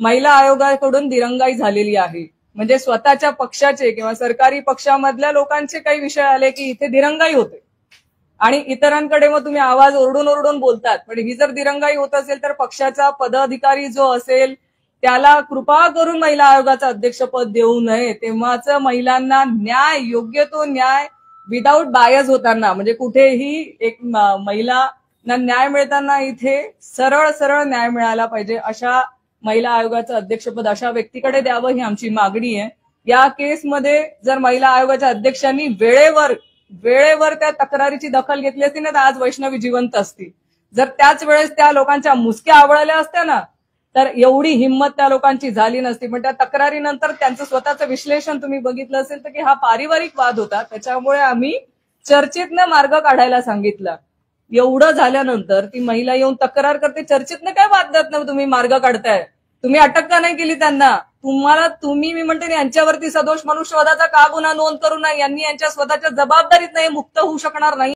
महिला आयोगाकडून दिरंगाई झालेली आहे. म्हणजे स्वतःच्या पक्षाचे किंवा सरकारी पक्षामधल्या लोकांचे काही विषय आले की इथे दिरंगाई होते आणि इतरांकडे मग तुम्ही आवाज ओरडून ओरडून बोलतात. पण ही जर दिरंगाई होत असेल तर पक्षाचा पदाधिकारी जो असेल त्याला कृपा करून महिला आयोगाचं अध्यक्षपद देऊ नये. तेव्हाच महिलांना न्याय, योग्य तो न्याय विदाऊट बायस होताना, म्हणजे कुठेही एक महिलांना न्याय मिळताना इथे सरळ सरळ न्याय मिळाला पाहिजे. अशा महिला आयोगाचं अध्यक्षपद अशा व्यक्तीकडे द्यावं ही आमची मागणी आहे. या केसमध्ये जर महिला आयोगाच्या अध्यक्षांनी वेळेवर त्या तक्रारीची दखल घेतली असती ना तर आज वैष्णवी जिवंत असती. जर त्याच वेळेस त्या लोकांच्या मुसक्या आवळल्या असत्या ना तर एवढी हिंमत त्या लोकांची झाली नसती. पण त्या तक्रारीनंतर त्यांचं स्वतःचं विश्लेषण तुम्ही बघितलं असेल तर की हा पारिवारिक वाद होता, त्याच्यामुळे आम्ही चर्चेतनं मार्ग काढायला सांगितलं. एवढं झाल्यानंतर ती महिला येऊन तक्रार करते, चर्चेतनं काय वादात तुम्ही मार्ग काढताय? तुम्ही अटक का नाही केली त्यांना? मी म्हणते यांच्यावरती सदोष मनुष्यवधाचा का गुन्हा नोंद करू नये? यांनी यांच्या स्वतःच्या जबाबदारीत नाही मुक्त होऊ शकणार नाही.